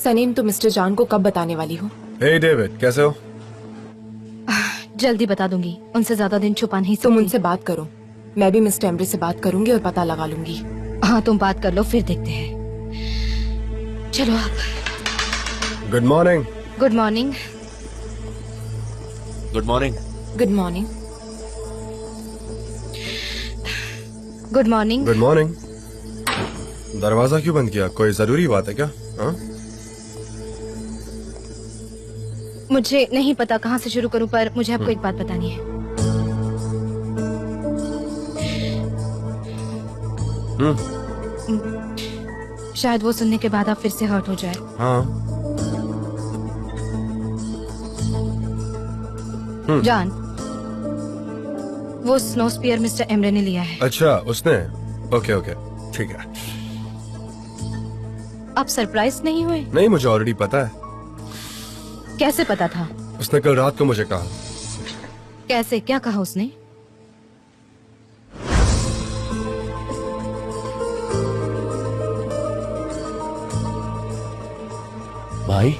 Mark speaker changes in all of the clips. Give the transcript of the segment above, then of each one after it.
Speaker 1: सनीम, तुम mister John को कब बताने वाली हो?
Speaker 2: हे डेविड, कैसे हो?
Speaker 3: जल्दी बता दूंगी, उनसे ज्यादा दिन छुपा नहीं सकती।
Speaker 1: तुम उनसे बात करो, मैं भी मिस्टर एम्ब्रे से बात करूंगी और पता लगा लूंगी।
Speaker 3: हाँ, तुम बात कर लो, फिर देखते हैं। चलो आप।
Speaker 2: Good morning.
Speaker 3: Good morning.
Speaker 4: Good morning.
Speaker 1: Good morning.
Speaker 3: Good morning.
Speaker 2: Good morning. दरवाजा क्यों बंद किया? कोई जरूरी बात है क्या? हाँ?
Speaker 3: मुझे नहीं पता कहाँ से शुरू करूं, पर मुझे आपको एक बात बतानी है। शायद वो सुनने के बाद आप फिर से हर्ट हो जाए।
Speaker 2: हाँ।
Speaker 3: जॉन, वो स्नो स्पीयर मिस्टर एम्ब्रे ने लिया है।
Speaker 2: अच्छा, उसने? ओके ओके, ठीक है।
Speaker 3: आप सरप्राइज नहीं हुए?
Speaker 2: नहीं, मुझे ऑलरेडी पता है।
Speaker 3: कैसे पता था?
Speaker 2: उसने कल रात को मुझे कहा।
Speaker 3: कैसे? क्या कहा उसने?
Speaker 4: भाई,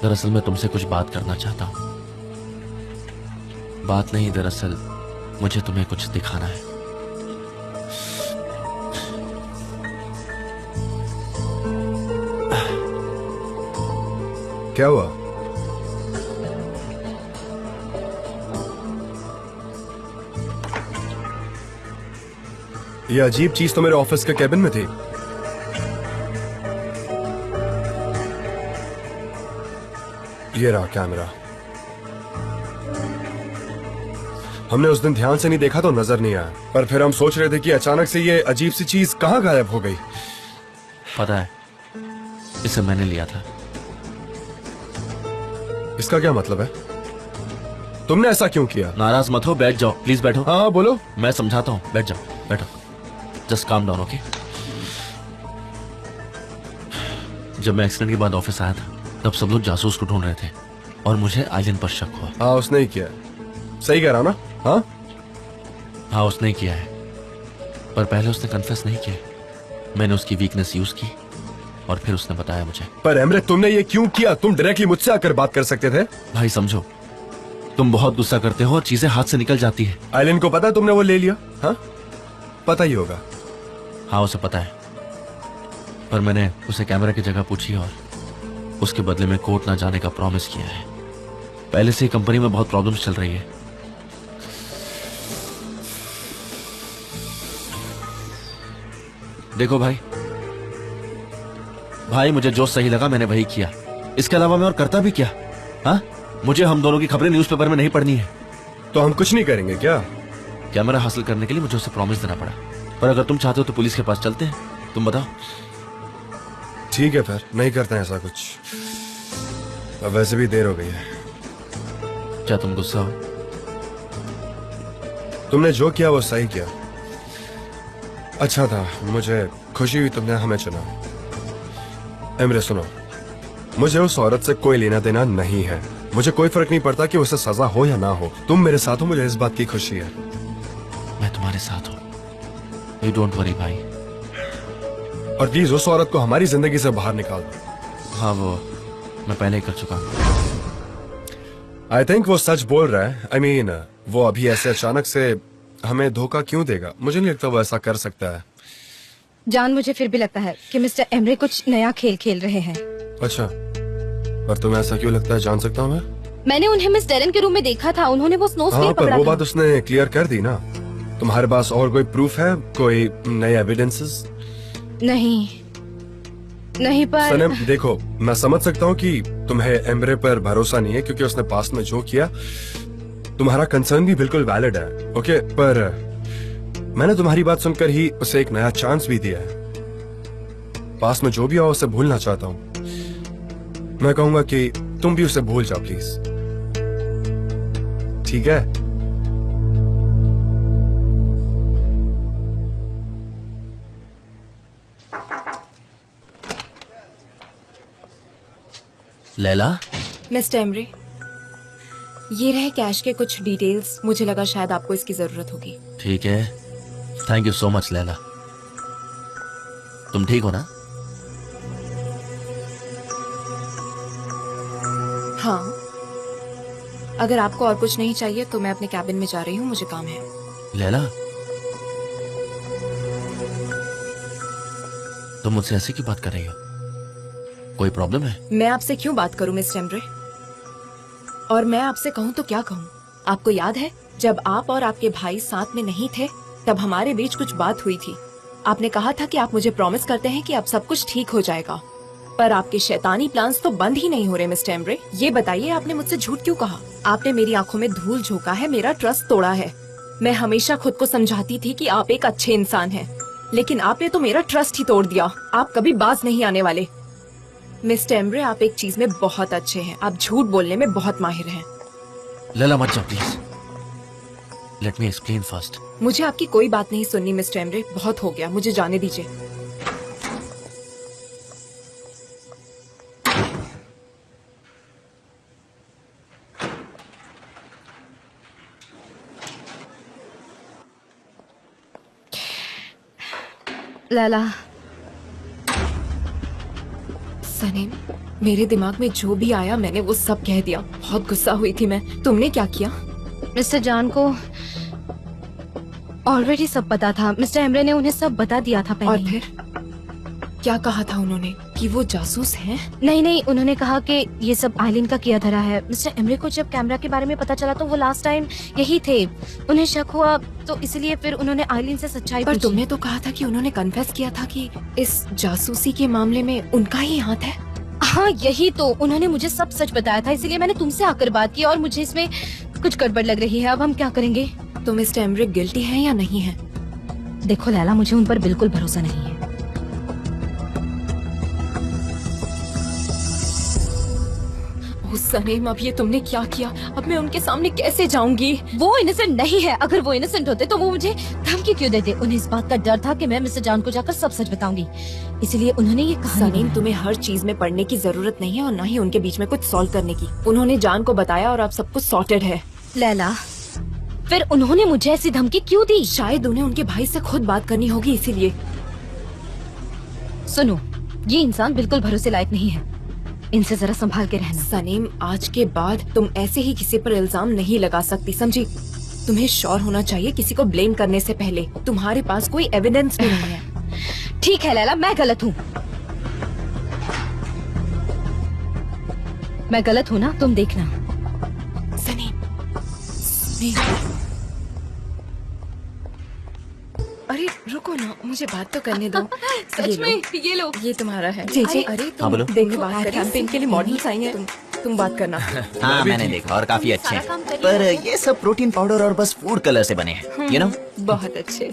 Speaker 4: दरअसल मैं तुमसे कुछ बात करना चाहता हूँ। बात नहीं, दरअसल मुझे तुम्हें कुछ दिखाना है।
Speaker 2: क्या हुआ? ये अजीब चीज तो मेरे ऑफिस के कैबिन में थी। ये रहा कैमरा। हमने उस दिन ध्यान से नहीं देखा तो नजर नहीं आया, पर फिर हम सोच रहे थे कि अचानक से ये अजीब सी चीज कहाँ गायब हो गई।
Speaker 4: पता है, इसे मैंने लिया था।
Speaker 2: इसका क्या मतलब है? तुमने ऐसा क्यों किया?
Speaker 4: नाराज मत हो, बैठ जाओ, प्लीज बैठो।
Speaker 2: हाँ बोलो।
Speaker 4: मैं समझाता हूँ, बैठ जाओ, बैठो। Just calm down, okay? जब मैं एक्सीडेंट के बाद ऑफिस आया था, तब सब लोग जासूस को ढूंढ रहे थे और मुझे आइलैंड पर शक हुआ।
Speaker 2: हाँ, उसने ही किया। सही कह रहा ना? हाँ
Speaker 4: हाँ, उसने ही किया है, पर पहले उसने कन्फेस नहीं किया। मैंने उसकी वीकनेस यूज की और फिर उसने बताया मुझे।
Speaker 2: पर एमरे, तुमने ये क्यों किया? तुम डायरेक्टली मुझसे आकर बात कर सकते थे।
Speaker 4: भाई समझो, तुम बहुत गुस्सा करते हो और चीजें हाथ से निकल जाती है।
Speaker 2: आइलैंड को पता है तुमने वो ले लिया? हाँ, पता ही होगा।
Speaker 4: हाँ, उसे पता है, पर मैंने उसे कैमरा की जगह पूछी और उसके बदले में कोर्ट ना जाने का प्रॉमिस किया है। पहले से ही कंपनी में बहुत प्रॉब्लम्स चल रही है। देखो भाई, मुझे जो सही लगा मैंने वही किया। इसके अलावा मैं और करता भी क्या? हाँ, मुझे हम दोनों की खबरें न्यूज़पेपर में नहीं पढ़नी है।
Speaker 2: तो हम कुछ नहीं करेंगे क्या?
Speaker 4: कैमरा हासिल करने के लिए मुझे उसे प्रॉमिस देना पड़ा, पर अगर तुम चाहते हो तो पुलिस के पास चलते हैं। तुम बताओ।
Speaker 2: ठीक है, फिर नहीं करते हैं ऐसा कुछ। अब वैसे भी देर हो गई है।
Speaker 4: क्या तुम गुस्सा हो?
Speaker 2: तुमने जो किया वो सही किया। अच्छा था, मुझे खुशी हुई तुमने हमें चुना। एमरे सुनो, मुझे उस औरत से कोई लेना देना नहीं है। मुझे कोई फर्क नहीं पड़ता कि उसे सजा हो या ना हो। तुम मेरे साथ हो, मुझे इस बात की खुशी है।
Speaker 4: मैं तुम्हारे साथ हूँ, यू डोंट वरी भाई।
Speaker 2: और प्लीज उस औरत को हमारी जिंदगी से बाहर निकाल दो।
Speaker 4: हाँ, वो मैं पहले ही कर चुका हूँ।
Speaker 2: आई थिंक वो सच बोल रहा है। I mean, वो अभी ऐसे अचानक से हमें धोखा क्यों देगा? मुझे नहीं लगता वो ऐसा कर सकता है।
Speaker 3: जान, मुझे फिर भी लगता है कि मिस्टर एम्ब्रे कुछ नया खेल खेल रहे हैं।
Speaker 2: अच्छा, पर तुम्हें ऐसा क्यों लगता है? जान सकता हूँ मैं?
Speaker 3: मैंने उन्हें मिस डेरन के रूम में देखा था। उन्होंने वो स्नो स्पीयर
Speaker 2: हाँ, पर
Speaker 3: पकड़ा
Speaker 2: वो
Speaker 3: था।
Speaker 2: बात उसने क्लियर कर दी ना। तुम्हारे पास और कोई प्रूफ है? कोई नए एविडेंसेस?
Speaker 3: नहीं, पर
Speaker 2: सनम देखो, मैं समझ सकता हूँ कि तुम्हें एम्ब्रे पर भरोसा नहीं है क्योंकि उसने पास्ट में जो किया। तुम्हारा कंसर्न भी बिल्कुल वैलिड है, ओके, पर मैंने तुम्हारी बात सुनकर ही उसे एक नया चांस भी दिया है। पास्ट में जो भी हो उसे भूलना चाहता हूँ। मैं कहूंगा कि तुम भी उसे भूल जाओ प्लीज, ठीक है?
Speaker 4: लैला,
Speaker 1: मिस्टर एम्ब्रे, ये रहे कैश के कुछ डिटेल्स। मुझे लगा शायद आपको इसकी जरूरत होगी।
Speaker 4: ठीक है, thank you so much Laila. तुम ठीक हो ना?
Speaker 1: हाँ, अगर आपको और कुछ नहीं चाहिए तो मैं अपने कैबिन में जा रही हूँ, मुझे काम है।
Speaker 4: लैला, तुम मुझसे ऐसे क्यों बात कर रही हो? कोई प्रॉब्लम है?
Speaker 1: मैं आपसे क्यों बात करूं मिस टेम्ब्रे? और मैं आपसे कहूं तो क्या कहूं? आपको याद है जब आप और आपके भाई साथ में नहीं थे तब हमारे बीच कुछ बात हुई थी। आपने कहा था कि आप मुझे प्रॉमिस करते हैं कि अब सब कुछ ठीक हो जाएगा, पर आपके शैतानी प्लान्स तो बंद ही नहीं हो रहे मिस टेम्ब्रे। ये बताइए आपने मुझसे झूठ क्यों कहा? आपने मेरी आंखों में धूल झोंका है, मेरा ट्रस्ट तोड़ा है। मैं हमेशा खुद को समझाती थी कि आप एक अच्छे इंसान हैं, लेकिन आपने तो मेरा ट्रस्ट ही तोड़ दिया। आप कभी बाज नहीं आने वाले। मिस टेम्ब्रे, आप एक चीज में बहुत अच्छे हैं, आप झूठ बोलने में बहुत माहिर हैं।
Speaker 4: लैला मत जाओ please, let me explain first.
Speaker 1: मुझे आपकी कोई बात नहीं सुननी मिस टेम्ब्रे, बहुत हो गया, मुझे जाने दीजिए।
Speaker 3: लैला,
Speaker 1: सनीम, मेरे दिमाग में जो भी आया मैंने वो सब कह दिया। बहुत गुस्सा हुई थी मैं। तुमने क्या किया?
Speaker 3: मिस्टर जान को ऑलरेडी सब पता था। मिस्टर एमरे ने उन्हें सब बता दिया था पहले
Speaker 1: और
Speaker 3: ही।
Speaker 1: फिर क्या कहा था उन्होंने कि वो जासूस हैं?
Speaker 3: नहीं, उन्होंने कहा कि ये सब आइलिन का किया धरा है। मिस्टर एमरे को जब कैमरा के बारे में पता चला तो वो लास्ट टाइम यही थे। उन्हें शक हुआ तो इसलिए फिर उन्होंने आइलिन से सच्चाई
Speaker 1: पर
Speaker 3: पूछी।
Speaker 1: तुमने तो कहा था कि उन्होंने कन्फेस किया था कि इस जासूसी के मामले में उनका ही हाथ है।
Speaker 3: हाँ, यही तो। उन्होंने मुझे सब सच बताया था, इसलिए मैंने तुमसे आकर बात की और मुझे इसमें कुछ गड़बड़ लग रही है। अब हम क्या करेंगे?
Speaker 1: तो मिस्टर एमरे गिल्टी हैं या नहीं है?
Speaker 3: देखो लैला, मुझे उन पर बिल्कुल भरोसा नहीं है।
Speaker 1: ओह सनीम, अब ये तुमने क्या किया? अब मैं उनके सामने कैसे जाऊंगी?
Speaker 3: वो इनोसेंट नहीं है। अगर वो इनोसेंट होते तो वो मुझे धमकी क्यों देते? उन्हें इस बात का डर था कि मैं मिस्टर जान को जाकर सब सच बताऊंगी, इसलिए उन्होंने ये कहा।
Speaker 1: सनीम, तुम्हें हर चीज में पढ़ने की जरूरत नहीं है और न ही उनके बीच में कुछ सॉल्व करने की। उन्होंने जान को बताया और अब सब कुछ सॉर्टेड है।
Speaker 3: लैला, फिर उन्होंने मुझे ऐसी धमकी क्यों दी?
Speaker 1: शायद उन्हें उनके भाई से खुद बात करनी होगी, इसीलिए।
Speaker 3: सुनो, ये इंसान बिल्कुल भरोसे लायक नहीं है। इनसे जरा संभाल के रहना।
Speaker 1: सनीम, आज के बाद तुम ऐसे ही किसी पर इल्जाम नहीं लगा सकती, समझी? तुम्हें श्योर होना चाहिए किसी को ब्लेम करने से पहले। तुम्हारे पास कोई एविडेंस भी नहीं है।
Speaker 3: ठीक है लैला, मैं गलत हूँ। मैं गलत हूँ ना, तुम देखना।
Speaker 1: सनीम, सनीम। अरे रुको ना, मुझे बात तो करने दो।
Speaker 3: सच में, ये लो।
Speaker 1: ये तुम्हारा है।
Speaker 3: जी।
Speaker 1: अरे
Speaker 4: हाँ,
Speaker 1: तुम
Speaker 4: बोलो।
Speaker 1: देखो, बात करें। कैंपेन के लिए मॉडल्स आई हैं। तुम बात करना।
Speaker 5: हाँ मैंने देखा और काफी अच्छे
Speaker 3: सारा
Speaker 5: हैं,
Speaker 3: काम करिए।
Speaker 5: पर ये सब प्रोटीन पाउडर और बस फूड कलर से बने हैं, यू नो।
Speaker 1: बहुत अच्छे।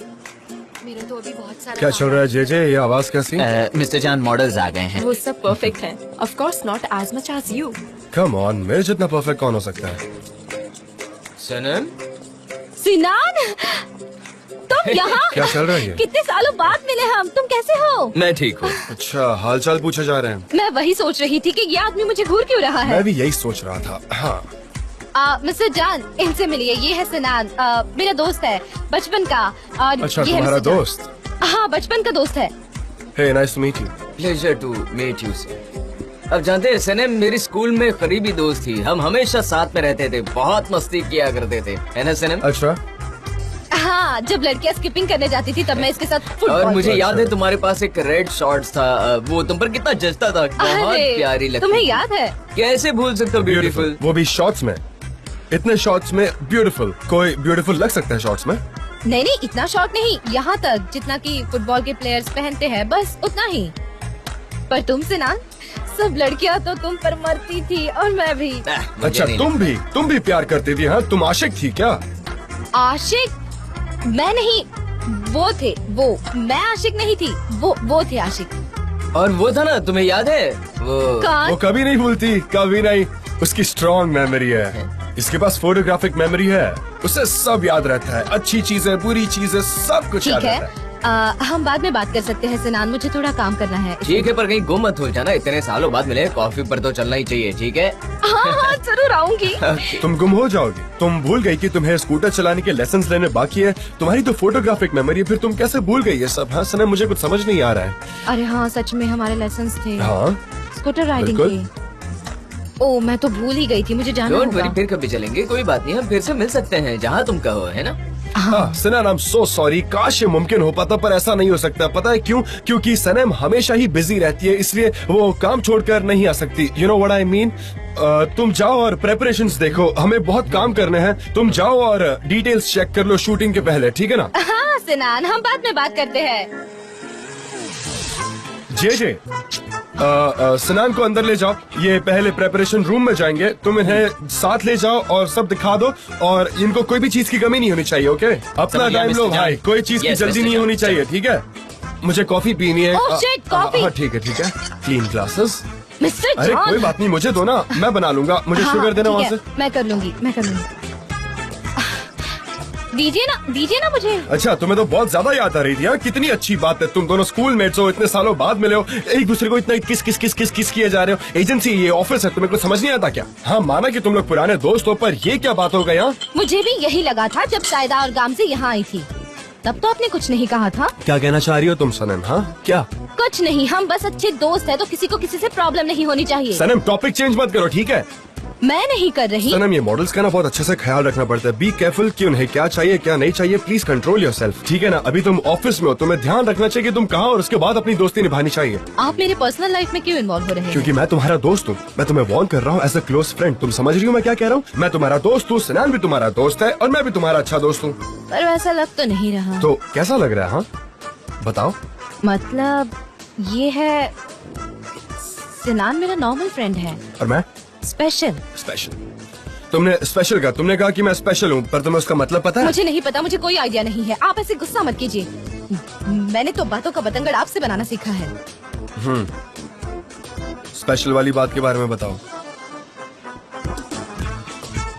Speaker 3: मेरा तो अभी बहुत सारा
Speaker 2: क्या चल रहा है जे? ये आवाज कैसी?
Speaker 5: मिस्टर जान मॉडल्स आ गए हैं।
Speaker 1: वो सब परफेक्ट हैं। Of course not as much as you.
Speaker 2: Come on, मेरे जितना परफेक्ट कौन हो सकता है?
Speaker 5: सनम,
Speaker 3: सिनान, तुम यहाँ?
Speaker 2: क्या चल रहा है?
Speaker 3: कितने सालों बाद मिले हम। तुम कैसे हो?
Speaker 5: मैं ठीक हूँ।
Speaker 2: अच्छा, हालचाल पूछे जा रहे हैं।
Speaker 3: मैं वही सोच रही थी कि ये आदमी मुझे घूर क्यों रहा है।
Speaker 2: मैं भी यही सोच रहा था। हाँ,
Speaker 3: मिस्टर जान, इनसे मिलिए। ये है सिनान, मेरा दोस्त है बचपन का। और
Speaker 2: अच्छा,
Speaker 3: ये है
Speaker 2: तुम्हारा
Speaker 3: मिस्टर जान।
Speaker 2: दोस्त?
Speaker 3: हाँ, बचपन का दोस्त है।
Speaker 2: Hey, nice to meet you.
Speaker 6: Pleasure to meet you sir. अब जानते हैं सनम मेरी स्कूल में करीबी दोस्त थी। हम हमेशा साथ में रहते थे, बहुत मस्ती किया करते थे, है ना सनम?
Speaker 2: अच्छा,
Speaker 3: हाँ, जब लड़कियाँ स्किपिंग करने जाती थी तब मैं इसके साथ
Speaker 6: और
Speaker 3: फुटबॉल।
Speaker 6: मुझे याद है तुम्हारे पास एक रेड शॉर्ट्स था, वो तुम पर कितना जचता था, बहुत
Speaker 3: अरे,
Speaker 6: प्यारी लगती
Speaker 3: तुम्हें
Speaker 6: थी।
Speaker 3: याद है?
Speaker 6: कैसे भूल सकते हो ब्यूटीफुल।
Speaker 2: वो भी शॉर्ट्स में। इतने शॉर्ट्स में ब्यूटीफुल? कोई ब्यूटीफुल लग सकता है शॉर्ट्स में?
Speaker 3: नहीं, इतना शॉर्ट नहीं, यहाँ तक जितना कि फुटबॉल के प्लेयर्स पहनते हैं, बस उतना ही। पर तुम सिनान, सब लड़कियाँ तो तुम पर मरती थी और मैं भी।
Speaker 6: मुझे
Speaker 2: अच्छा,
Speaker 6: नहीं
Speaker 2: तुम भी प्यार करती थी? हाँ, तुम आशिक थी क्या?
Speaker 3: आशिक? मैं नहीं, वो थे। वो, मैं आशिक नहीं थी, वो थे आशिक।
Speaker 6: लगता। और वो था ना, तुम्हें याद है वो?
Speaker 3: कौन?
Speaker 2: वो कभी नहीं भूलती, कभी नहीं। उसकी स्ट्रॉन्ग मेमोरी है। इसके पास फोटोग्राफिक मेमोरी है। उसे सब याद रहता है, अच्छी चीजें, बुरी चीजें, सब कुछ याद
Speaker 3: ठीक है,
Speaker 2: रहता है।
Speaker 3: हम बाद में बात कर सकते हैं सिनान, मुझे थोड़ा काम करना है।
Speaker 6: ठीक है, पर कहीं गुम मत हो जाना। इतने सालों बाद मिले, कॉफी पर तो चलना ही चाहिए, ठीक है?
Speaker 3: हाँ, जरूर आऊंगी।
Speaker 2: तुम गुम हो जाओगी। तुम भूल गई कि तुम्हें स्कूटर चलाने के लेसन्स लेने बाकी है। तुम्हारी तो फोटोग्राफिक मेमोरी है, फिर तुम कैसे भूल गई ये सब? हाँ सनम, मुझे कुछ समझ नहीं आ रहा है।
Speaker 3: अरे हाँ, सच में हमारे लेसन्स थे
Speaker 2: हाँ,
Speaker 3: स्कूटर राइडिंग
Speaker 2: बिल्कुल।
Speaker 3: के। ओ मैं तो भूल ही गई थी, मुझे जाना
Speaker 6: डोंट वरी,
Speaker 3: होगा।
Speaker 6: फिर कभी चलेंगे, कोई बात नहीं, हम फिर से मिल सकते हैं जहाँ तुम कहो, है ना?
Speaker 2: सनम, आई एम सो सॉरी, काश ये मुमकिन हो पाता पर ऐसा नहीं हो सकता। पता है क्यों? क्योंकि सनम हमेशा ही बिजी रहती है, इसलिए वो काम छोड़कर नहीं आ सकती। You know what I mean. तुम जाओ और प्रेपरेशंस देखो, हमें बहुत काम करने हैं। तुम जाओ और डिटेल्स चेक कर लो शूटिंग के पहले, ठीक है ना?
Speaker 3: हाँ सिनान, हम बाद में बात करते हैं।
Speaker 2: जे सनान को अंदर ले जाओ, ये पहले प्रेपरेशन रूम में जाएंगे। तुम इन्हें साथ ले जाओ और सब दिखा दो, और इनको कोई भी चीज की कमी नहीं होनी चाहिए, ओके? अपना
Speaker 6: समझ गया,
Speaker 2: टाइम लो
Speaker 6: मिस्टर
Speaker 2: भाई,
Speaker 6: जान।
Speaker 2: कोई चीज की
Speaker 6: Yes,
Speaker 2: जल्दी
Speaker 6: मिस्टर
Speaker 2: नहीं
Speaker 6: जान।
Speaker 2: होनी चाहिए, ठीक है? मुझे कॉफी पीनी है।
Speaker 3: Oh, shit, coffee।
Speaker 2: हाँ ठीक है ठीक है, क्लीन ग्लासेस।
Speaker 3: मिस्टर
Speaker 2: अरे
Speaker 3: जॉन।
Speaker 2: कोई बात नहीं, मुझे दो ना, मैं बना लूंगा। मुझे
Speaker 3: हाँ,
Speaker 2: शुगर देना
Speaker 3: ठीक
Speaker 2: वहाँ
Speaker 3: है,
Speaker 2: से।
Speaker 3: मैं कर लूंगी। दीजिए ना मुझे।
Speaker 2: अच्छा, तुम्हें तो बहुत ज्यादा याद आ रही थी। हाँ, कितनी अच्छी बात है, तुम दोनों स्कूल मेट्स हो, इतने सालों बाद मिले हो, एक दूसरे को इतना किस किस किस किस किस किए जा रहे हो। एजेंसी, ये ऑफिस है, तुम्हें कुछ समझ नहीं आता क्या? हाँ माना कि तुम लोग पुराने दोस्त हो, पर ये क्या बात हो गई? हाँ
Speaker 3: मुझे भी यही लगा था जब सायदा और गाम से यहाँ आई थी, तब तो आपने कुछ नहीं कहा था।
Speaker 2: क्या कहना चाह रही हो तुम सनम? हाँ क्या?
Speaker 3: कुछ नहीं, हम बस अच्छे दोस्त हैं, तो किसी को किसी से प्रॉब्लम नहीं होनी चाहिए।
Speaker 2: सनम टॉपिक चेंज मत करो, ठीक है?
Speaker 3: मैं नहीं कर रही।
Speaker 2: सनम, ये मॉडल्स का ना बहुत अच्छे से ख्याल रखना पड़ता है। बी केयरफुल कि उन्हें क्या चाहिए क्या नहीं चाहिए। प्लीज कंट्रोल योरसेल्फ, ठीक है ना? अभी तुम ऑफिस में हो, तुम्हें ध्यान रखना चाहिए कि तुम कहाँ, और उसके बाद अपनी दोस्ती निभानी चाहिए।
Speaker 3: आप मेरे पर्सनल लाइफ में क्यों इन्वॉल्व हो रहे हैं?
Speaker 2: क्योंकि मैं तुम्हारा दोस्त हूँ, मैं तुम्हें वार्न कर रहा हूँ एज अ क्लोज फ्रेंड। तुम समझ रही हो मैं क्या कह रहा हूँ? मैं तुम्हारा दोस्त हूँ, सनान भी तुम्हारा दोस्त है, और मैं भी तुम्हारा अच्छा दोस्त हूँ।
Speaker 3: पर वैसा लग तो नहीं रहा।
Speaker 2: तो कैसा लग रहा है? हाँ बताओ।
Speaker 3: मतलब ये है, सिनान मेरा नॉर्मल फ्रेंड है,
Speaker 2: और मैं
Speaker 3: स्पेशल।
Speaker 2: स्पेशल? तुमने स्पेशल कहा, तुमने कहा कि मैं स्पेशल हूँ, पर तुम्हें उसका मतलब पता है?
Speaker 3: मुझे नहीं पता, मुझे कोई आइडिया नहीं है। आप ऐसे गुस्सा मत कीजिए, मैंने तो बातों का बतंगड़ आपसे बनाना सीखा है।
Speaker 2: स्पेशल वाली बात के बारे में बताओ।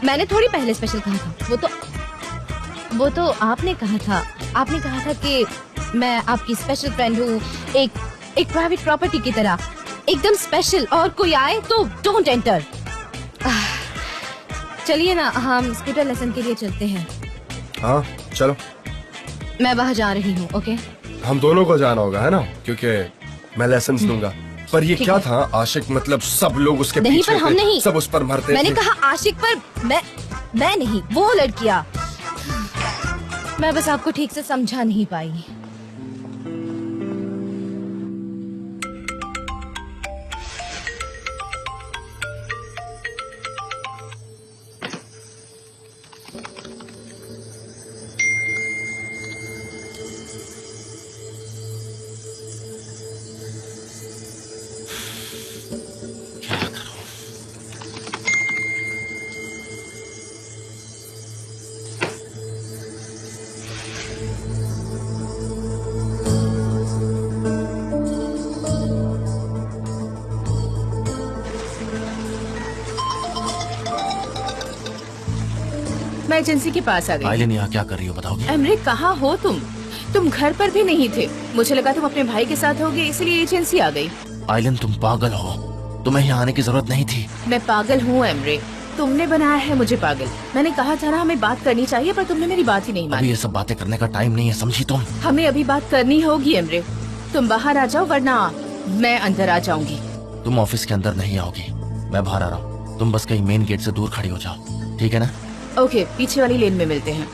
Speaker 3: मैंने थोड़ी पहले स्पेशल कहा था, वो तो आपने कहा था। आपने कहा था कि मैं आपकी स्पेशल फ्रेंड हूँ, एक प्राइवेट प्रॉपर्टी की तरह, एकदम स्पेशल, और कोई आए तो डोंट एंटर। चलिए ना, हम स्कूटर लेसन के लिए चलते हैं।
Speaker 2: हाँ चलो।
Speaker 3: मैं वहाँ जा रही हूँ, ओके?
Speaker 2: हम दोनों को जाना होगा, है ना? क्योंकि मैं लेसन दूंगा। पर ये
Speaker 3: ठीक
Speaker 2: क्या
Speaker 3: है।
Speaker 2: था? आशिक मतलब सब लोग उसके
Speaker 3: नहीं,
Speaker 2: पीछे
Speaker 3: पर हम
Speaker 2: थे,
Speaker 3: नहीं।
Speaker 2: सब उस पर मरते
Speaker 3: मैंने
Speaker 2: थे।
Speaker 3: कहा आशिक पर, मैं नहीं, वो लड़कियाँ। मैं बस आपको ठीक से समझा नहीं पाई।
Speaker 1: मैं एजेंसी के पास आ गई।
Speaker 4: आइलिन यहाँ क्या कर रही हो बताओगे?
Speaker 1: एमरे, कहाँ हो तुम? तुम घर पर भी नहीं थे। मुझे लगा तुम अपने भाई के साथ होगे, इसलिए एजेंसी आ गई।
Speaker 4: आइलिन तुम पागल हो, तुम्हें यहाँ आने की जरूरत नहीं थी।
Speaker 1: मैं पागल हूँ एमरे, तुमने बनाया है मुझे पागल। मैंने कहा था ना हमें बात करनी चाहिए, पर तुमने मेरी बात ही नहीं
Speaker 4: अभी
Speaker 1: मानी।
Speaker 4: ये सब बातें करने का टाइम नहीं है, समझी तुम?
Speaker 1: हमें अभी बात करनी होगी एमरे। तुम बाहर आ जाओ, वरना मैं अंदर आ जाऊंगी।
Speaker 4: तुम ऑफिस के अंदर नहीं आओगी, मैं बाहर आ रहा हूँ। तुम बस कहीं मेन गेट से दूर खड़ी हो जाओ, ठीक है ना?
Speaker 1: ओके, पीछे वाली लेन में मिलते हैं।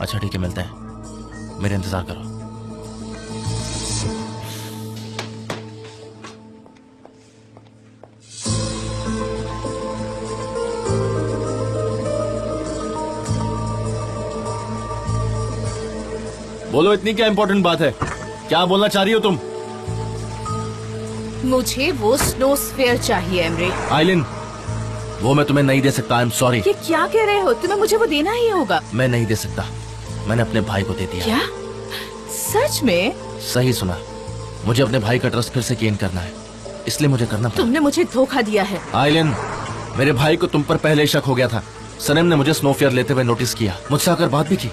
Speaker 4: अच्छा ठीक है, मिलते हैं, मेरे इंतजार करो। बोलो, इतनी क्या इम्पोर्टेंट बात है? क्या बोलना चाह रही हो तुम?
Speaker 1: मुझे वो स्नोस्फेयर चाहिए एमरे।
Speaker 4: आइलिन, वो मैं तुम्हें नहीं दे सकता, आई एम सॉरी।
Speaker 1: ये क्या कह रहे हो? तुम्हें मुझे वो देना ही होगा।
Speaker 4: मैं नहीं दे सकता, मैंने अपने भाई को दे दिया।
Speaker 1: क्या? सच में?
Speaker 4: सही सुना, मुझे अपने भाई का ट्रस्ट फिर से गेन करना है, इसलिए मुझे करना पड़ा।
Speaker 1: तुमने मुझे धोखा दिया है।
Speaker 4: आइलिन, मेरे भाई को तुम पर पहले ही शक हो गया था। सनम ने मुझे स्नोफेयर लेते हुए नोटिस किया, मुझसे आकर बात भी की।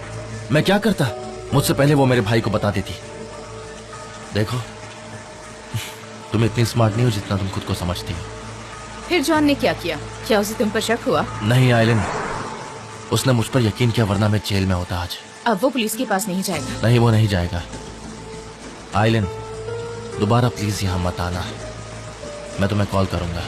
Speaker 4: मैं क्या करता, मुझसे पहले वो मेरे भाई को बता देती। देखो, तुम इतनी स्मार्ट नहीं हो जितना तुम खुद को समझती हो।
Speaker 1: फिर जॉन ने क्या किया? क्या उसे तुम पर शक हुआ?
Speaker 4: नहीं आइलिन, उसने मुझ पर यकीन किया, वरना मैं जेल में होता आज।
Speaker 1: अब वो पुलिस के पास नहीं जाएगा।
Speaker 4: नहीं, वो नहीं जाएगा। आइलिन, दोबारा प्लीज यहाँ मत आना, मैं तुम्हें कॉल करूंगा।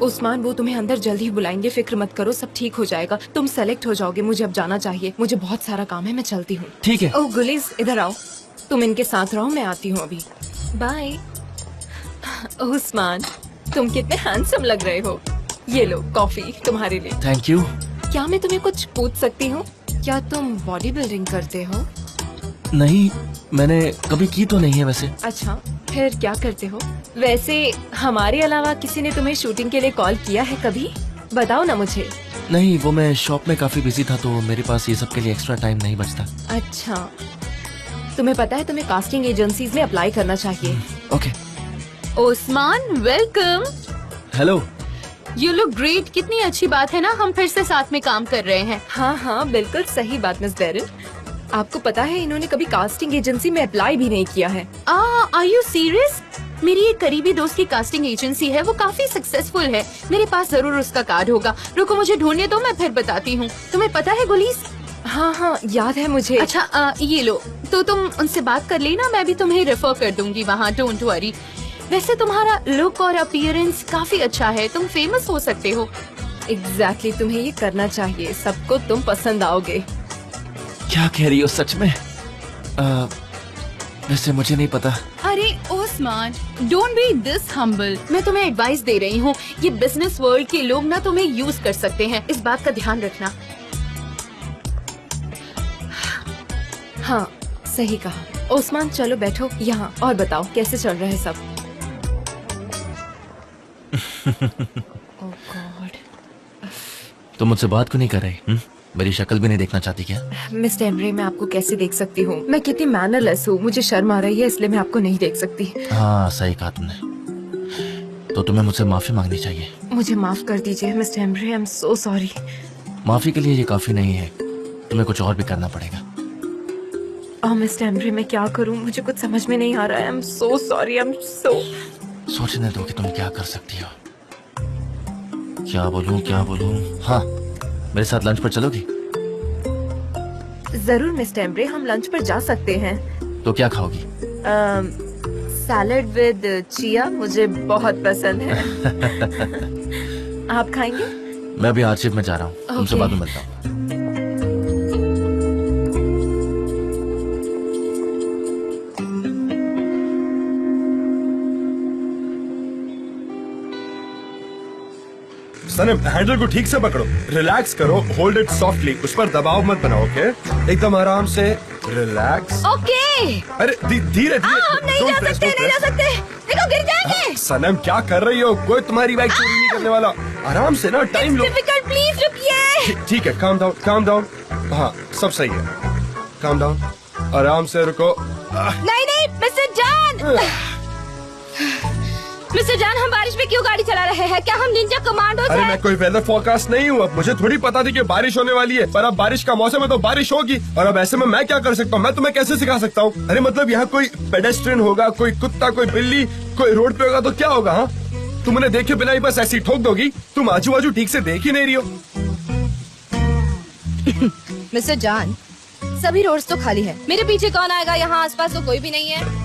Speaker 1: उस्मान वो तुम्हें अंदर जल्द ही बुलाएंगे, फिक्र मत करो, सब ठीक हो जाएगा। तुम सेलेक्ट हो जाओगे। मुझे अब जाना चाहिए, मुझे बहुत सारा काम है, मैं चलती हूँ।
Speaker 4: ठीक है।
Speaker 1: ओह गुलीज, इधर आओ, तुम इनके साथ रहो, मैं आती हूँ अभी। बाय। उस्मान, तुम कितने हैंडसम लग रहे हो। ये लो कॉफी तुम्हारे लिए।
Speaker 4: Thank you.
Speaker 1: क्या मैं तुम्हें कुछ पूछ सकती हूँ? क्या तुम बॉडी बिल्डिंग करते हो?
Speaker 4: नहीं, मैंने कभी की तो नहीं है वैसे।
Speaker 1: अच्छा, फिर क्या करते हो? वैसे हमारे अलावा किसी ने तुम्हें शूटिंग के लिए कॉल किया है कभी? बताओ ना मुझे।
Speaker 4: नहीं, वो मैं शॉप में काफी बिजी था तो मेरे पास ये सब के लिए एक्स्ट्रा टाइम नहीं बचता।
Speaker 1: अच्छा, तुम्हें पता है तुम्हें कास्टिंग एजेंसीज में अप्लाई करना चाहिए।
Speaker 4: Okay.
Speaker 3: Osman, welcome.
Speaker 4: Hello.
Speaker 3: You look great. कितनी अच्छी बात है ना, हम फिर से साथ में काम कर रहे हैं।
Speaker 1: हाँ हाँ, बिल्कुल सही बात मिस डेरिन। आपको पता है इन्होंने कभी कास्टिंग एजेंसी में अप्लाई भी नहीं किया है।
Speaker 3: Are you serious? मेरी एक करीबी दोस्त की कास्टिंग एजेंसी है, वो काफी सक्सेसफुल है। मेरे पास जरूर उसका कार्ड होगा। रुको मुझे ढूंढने दो, मैं फिर बताती हूँ। तुम्हें पता है गुलीस?
Speaker 1: हाँ हाँ, याद है मुझे।
Speaker 3: अच्छा, ये लो, तो तुम उनसे बात कर लेना, मैं भी तुम्हें रेफर कर दूंगी वहाँ। Don't worry. वैसे तुम्हारा लुक और अपीयरेंस काफी अच्छा है, तुम फेमस हो सकते हो।
Speaker 1: एग्जैक्टली, तुम्हें ये करना चाहिए, सबको तुम पसंद आओगे।
Speaker 4: क्या कह रही हो सच में? वैसे मुझे नहीं पता।
Speaker 3: अरे Osman, don't be this humble. मैं तुम्हें एडवाइस दे रही हूँ, ये बिजनेस वर्ल्ड के लोग ना तुम्हें यूज कर सकते हैं, इस बात का ध्यान रखना।
Speaker 1: हाँ, सही कहा। ओस्मान चलो बैठो यहाँ और बताओ कैसे चल रहा है सब। ओह गॉड।
Speaker 4: तुम मुझसे बात क्यों नहीं कर रही? मेरी शक्ल भी नहीं देखना चाहती क्या?
Speaker 1: मिस्टर एमरे, मैं आपको कैसे देख सकती हूँ? मैं कितनी मैनरलेस हूँ, मुझे शर्म आ रही है, इसलिए मैं आपको नहीं देख सकती।
Speaker 4: हाँ, सही कहा तुमने। तो तुम्हें मुझसे माफी मांगनी चाहिए।
Speaker 1: मुझे माफ कर दीजिए mister Emre, I am so sorry.
Speaker 4: माफी के लिए ये काफी नहीं है, तुम्हें कुछ और भी करना पड़ेगा।
Speaker 1: मिस्टर एमरे, मैं क्या करूँ? मुझे कुछ समझ में नहीं आ रहा है। I am so sorry, I am so.
Speaker 4: सोचने दो कि तुम क्या कर सकती हो। क्या बोलूं क्या बोलूं? हाँ, मेरे साथ लंच पर चलोगी?
Speaker 1: जरूर मिस्टर एमरे, हम लंच पर जा सकते हैं।
Speaker 4: तो क्या खाओगी?
Speaker 1: सैलड विद चिया मुझे बहुत पसंद है। आप खाएंगे?
Speaker 4: मैं अभी आरसीएफ में जा रहा हूँ, तुमसे
Speaker 1: Okay.
Speaker 4: बाद में मिलता हूँ।
Speaker 2: सनम, हैंडल को ठीक से पकड़ो, रिलैक्स करो, होल्ड इट सॉफ्टली, उस पर दबाव मत बनाओ। ओके, एकदम आराम से रिलैक्स।
Speaker 3: ओके।
Speaker 2: अरे धीरे धीरे।
Speaker 3: आप नहीं जा सकते, नहीं जा सकते, देखो गिर जाएंगे।
Speaker 2: सनम क्या कर रही हो? कोई तुम्हारी बाइक चोरी नहीं करने वाला। आराम से ना, टाइम लो।
Speaker 3: डिफिकल्ट, प्लीज रुकिए।
Speaker 2: ठीक है, काम डाउन, काम डाउन। हाँ, सब सही है, काम डाउन, आराम से रुको।
Speaker 3: नहीं नहीं मिस्टर जान, मिस्टर जान, हम बारिश में क्यों गाड़ी चला रहे हैं? क्या हम निंजा कमांडोज
Speaker 2: अरे
Speaker 3: हैं?
Speaker 2: मैं कोई वेदर फोरकास्ट नहीं हूँ। अब मुझे थोड़ी पता थी कि बारिश होने वाली है, पर अब बारिश का मौसम है तो बारिश होगी। और अब ऐसे में मैं क्या कर सकता हूँ? मैं तुम्हें कैसे सिखा सकता हूँ? अरे मतलब यहाँ कोई पेडेस्ट्रियन होगा, कोई कुत्ता, कोई बिल्ली, कोई रोड पे होगा तो क्या होगा? हाँ, तुम उन्हें देखे बिना ही बस ऐसी ठोक दोगी? तुम आजू बाजू ठीक से देख ही नहीं रही हो।
Speaker 3: मिस्टर जान, सभी रोड्स तो खाली है, मेरे पीछे कौन आएगा? यहाँ आसपास तो कोई भी नहीं है।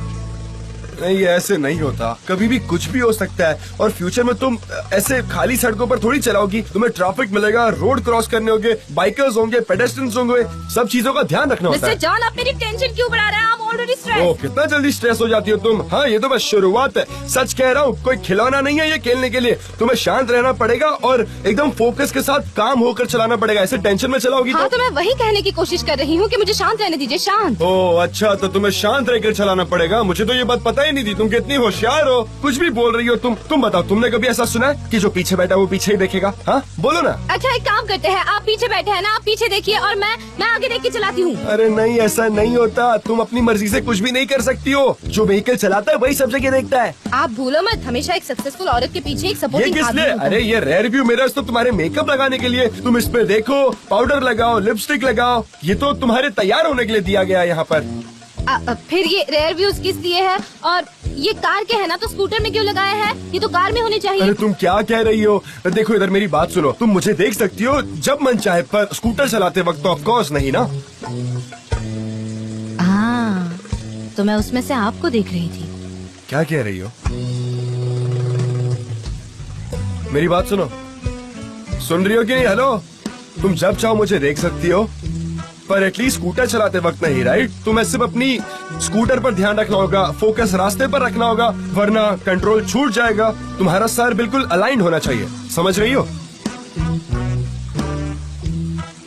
Speaker 2: नहीं, ये ऐसे नहीं होता, कभी भी कुछ भी हो सकता है। और फ्यूचर में तुम ऐसे खाली सड़कों पर थोड़ी चलाओगी, तुम्हें ट्रैफिक मिलेगा, रोड क्रॉस करने होंगे, बाइकर्स होंगे, पेडेस्ट्रियंस होंगे, सब चीजों का ध्यान रखना होता
Speaker 3: मिस्टर
Speaker 2: है।
Speaker 3: जान, आप मेरी टेंशन क्यों बढ़ा रहे हैं? I'm already stressed।
Speaker 2: ओह, कितना जल्दी स्ट्रेस हो जाती हो तुम। हाँ, ये तो बस शुरुआत है, सच कह रहा हूँ। कोई खिलौना नहीं है ये खेलने के लिए। तुम्हें शांत रहना पड़ेगा और एकदम फोकस के साथ काम होकर चलाना पड़ेगा। ऐसे टेंशन में चलाओगी
Speaker 3: हाँ, तो मैं वही कहने की कोशिश कर रही हूँ कि मुझे शांत रहने दीजिए, शांत।
Speaker 2: ओह अच्छा, तो तुम्हें शांत रहकर चलाना पड़ेगा। मुझे तो ये बात पता ही नहीं थी, तुम कितनी होशियार हो, कुछ भी बोल रही हो तुम बताओ, तुमने कभी ऐसा सुना है कि जो पीछे बैठा वो पीछे ही देखेगा? हाँ, बोलो ना।
Speaker 3: अच्छा, एक काम करते हैं, आप पीछे बैठे हैं ना, आप पीछे देखिए और मैं आगे देख के चलाती हूँ।
Speaker 2: अरे नहीं, ऐसा नहीं होता। तुम अपनी मर्जी से कुछ भी नहीं कर सकती हो। जो व्हीकल चलाता है वही सब जगह देखता है।
Speaker 3: आप भूलो मत, हमेशा एक सक्सेसफुल औरत के पीछे एक
Speaker 2: ये
Speaker 3: सपोर्टिंग
Speaker 2: किस
Speaker 3: आदमी
Speaker 2: लिए?
Speaker 3: होता है।
Speaker 2: अरे ये रेयर व्यू मिरर्स तो तुम्हारे मेकअप लगाने के लिए। तुम इस पे देखो, पाउडर लगाओ, लिपस्टिक लगाओ, ये तो तुम्हारे तैयार होने के लिए दिया गया है यहाँ पर।
Speaker 3: फिर ये रेयर व्यूज किस लिए है? और ये कार के है ना, तो स्कूटर में क्यों लगाया है? ये तो कार में होने चाहिए।
Speaker 2: अरे तुम क्या कह रही हो? देखो इधर, मेरी बात सुनो। तुम मुझे देख सकती हो जब मन चाहे, पर स्कूटर चलाते वक्त तो ऑफ कोर्स नहीं ना।
Speaker 3: हाँ, तो मैं उसमें से आपको देख रही थी।
Speaker 2: क्या कह रही हो? मेरी बात सुनो, सुन रही हो कि नहीं? हेलो, तुम जब चाहो मुझे देख सकती हो, पर एटलीस्ट स्कूटर चलाते वक्त नहीं, राइट? तुम्हें सिर्फ अपनी स्कूटर पर ध्यान रखना होगा, फोकस रास्ते पर रखना होगा, वरना कंट्रोल छूट जाएगा। तुम्हारा सर बिल्कुल अलाइंड होना चाहिए, समझ रही हो?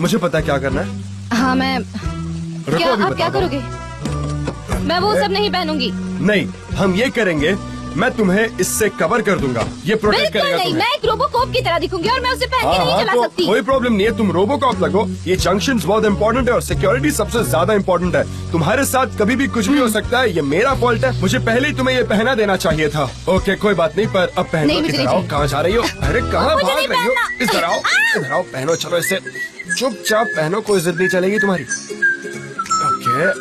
Speaker 2: मुझे पता है क्या करना है।
Speaker 3: हाँ मैं
Speaker 2: रुको,
Speaker 3: क्या
Speaker 2: अभी
Speaker 3: आप क्या
Speaker 2: बताता हूँ।
Speaker 3: करोगे? मैं वो सब नहीं पहनूंगी।
Speaker 2: नहीं, हम ये करेंगे, मैं तुम्हें इससे कवर कर दूंगा, ये प्रोटेक्ट
Speaker 3: बिल्कुल
Speaker 2: करेगा
Speaker 3: नहीं,
Speaker 2: तुम्हें।
Speaker 3: मैं एक रोबोकॉप की तरह दिखूंगी और मैं उसे पहन के नहीं चला
Speaker 2: तो
Speaker 3: सकती।
Speaker 2: कोई प्रॉब्लम नहीं है, तुम रोबोकॉप लगो। ये जंक्शंस बहुत इंपॉर्टेंट है और सिक्योरिटी सबसे ज्यादा इंपॉर्टेंट है। तुम्हारे साथ कभी भी कुछ भी हो सकता है, ये मेरा फॉल्ट है। मुझे पहले ही तुम्हें ये पहना देना चाहिए था। ओके कोई बात नहीं, पर अब पहनो।
Speaker 3: नहीं, मुझे
Speaker 2: इधर
Speaker 3: नहीं
Speaker 2: आओ, कहाँ जा रही हो? अरे कहाँ
Speaker 3: मुझे
Speaker 2: भाग
Speaker 3: नहीं
Speaker 2: रही हो?
Speaker 3: पहनना।
Speaker 2: इधर आओ, इधर आओ, पहनो। चलो इसे चुपचाप पहनो, कोई जिद नहीं चलेगी तुम्हारी। ओके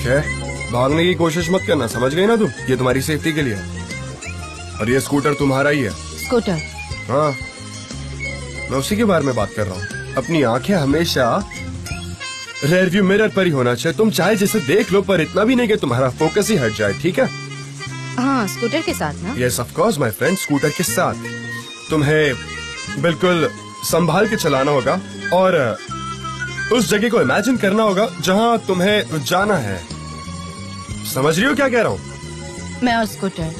Speaker 2: ओके, भागने की कोशिश मत करना, समझ गई ना तुम? ये तुम्हारी सेफ्टी के लिए है और ये स्कूटर तुम्हारा ही है।
Speaker 3: स्कूटर?
Speaker 2: हाँ, मैं उसी के बारे में बात कर रहा हूँ। अपनी आंखें हमेशा रेयर व्यू मिरर पर ही होना चाहिए। तुम चाहे जिसे देख लो, पर इतना भी नहीं कि तुम्हारा फोकस ही हट जाए, ठीक है?
Speaker 3: हाँ, स्कूटर के साथ ना?
Speaker 2: Yes of course my friend, scooter के साथ तुम्हें बिल्कुल संभाल के चलाना होगा और उस जगह को इमेजिन करना होगा जहाँ तुम्हें जाना है। समझ रही हो क्या कह रहा हूँ?
Speaker 3: मैं और स्कूटर।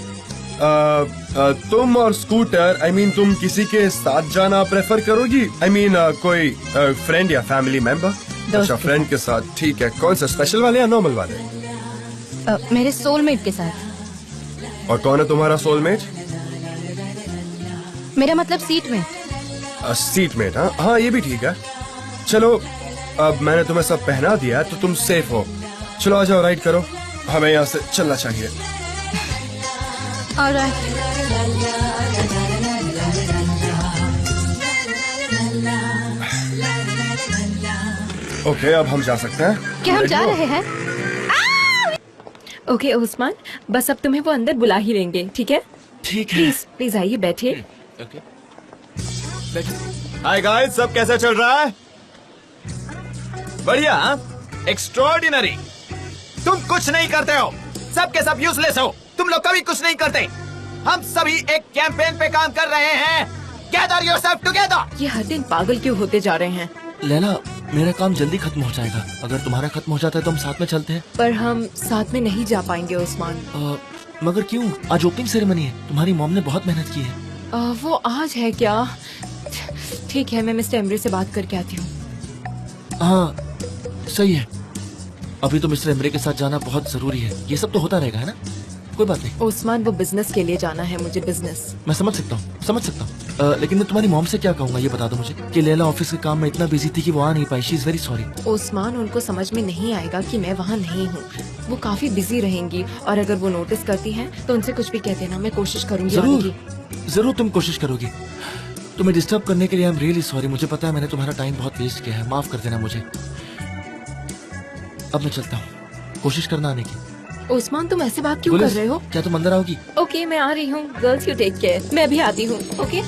Speaker 2: तुम और स्कूटर, I mean, तुम किसी के साथ जाना प्रेफर करोगी? I mean, कोई फ्रेंड या फैमिली मेंबर? अच्छा, फ्रेंड के साथ, ठीक है। कौन सा, स्पेशल वाले या नॉर्मल वाले?
Speaker 3: मेरे सोलमेट के साथ।
Speaker 2: और कौन है तुम्हारा सोलमेट?
Speaker 3: मेरा मतलब सीट में।
Speaker 2: सीटमेट? हाँ हाँ, ये भी ठीक है। चलो, अब मैंने तुम्हें सब पहना दिया है तो तुम सेफ हो। चलो आ जाओ, राइड करो, हमें यहाँ से चलना चाहिए।
Speaker 3: ऑलराइट।
Speaker 2: ओके, अब हम जा सकते हैं।
Speaker 3: क्या हम जा रहे हैं?
Speaker 1: ओके उस्मान, बस अब तुम्हें वो अंदर बुला ही लेंगे, ठीक है?
Speaker 4: ठीक है।
Speaker 1: प्लीज प्लीज आइए, बैठिए।
Speaker 5: हाय गाइस, सब कैसा चल रहा है? बढ़िया, एक्स्ट्रॉर्डिनरी। तुम कुछ नहीं करते हो, सब के सब यूजलेस हो। तुम लोग कभी कुछ नहीं करते। हम सभी एक कैंपेन पे काम कर रहे हैं। Gather yourself together.
Speaker 1: ये हर दिन पागल क्यों होते जा रहे हैं?
Speaker 4: लैला, मेरा काम जल्दी खत्म हो जाएगा। अगर तुम्हारा खत्म हो जाता है तो हम साथ में चलते हैं।
Speaker 1: पर हम साथ में नहीं जा पाएंगे उस्मान।
Speaker 4: मगर क्यों? आज ओपनिंग सेरेमनी है, तुम्हारी मॉम ने बहुत मेहनत की है।
Speaker 1: वो आज है क्या? ठीक है, मैं मिस्टर एमरे से बात करके आती हूँ।
Speaker 4: हाँ सही है, अभी तो मिस्टर एमरे के साथ जाना बहुत जरूरी है। ये सब तो होता रहेगा, है ना? कोई बात नहीं।
Speaker 1: उस्मान, वो बिजनेस के लिए जाना है मुझे, बिजनेस।
Speaker 4: मैं समझ सकता हूँ। लेकिन मैं तुम्हारी मॉम से क्या कहूँगा ये बता दो मुझे कि लैला ऑफिस के काम में इतना बिजी थी कि वो आ नहीं पाई। She is very sorry.
Speaker 1: Usman, उनको समझ में नहीं आएगा कि मैं वहाँ नहीं हूँ। वो काफी बिजी रहेंगी और अगर वो नोटिस करती हैं तो उनसे कुछ भी कह देना, मैं कोशिश करूंगी आने
Speaker 4: जरूर
Speaker 1: की।
Speaker 4: जरूर तुम कोशिश करोगी। तुम्हें डिस्टर्ब करने के लिए आई एम रियली सॉरी। मुझे पता है मैंने तुम्हारा टाइम बहुत वेस्ट किया है, माफ कर देना मुझे। अब मैं चलता हूँ, कोशिश करना आने की।
Speaker 1: उस्मान, तुम ऐसे बात क्यों कर
Speaker 4: पुलिस,
Speaker 1: रहे हो?
Speaker 4: क्या तुम अंदर आओगी?
Speaker 1: ओके, मैं आ रही हूँ। Girls, you take care. मैं भी आती हूँ। ओके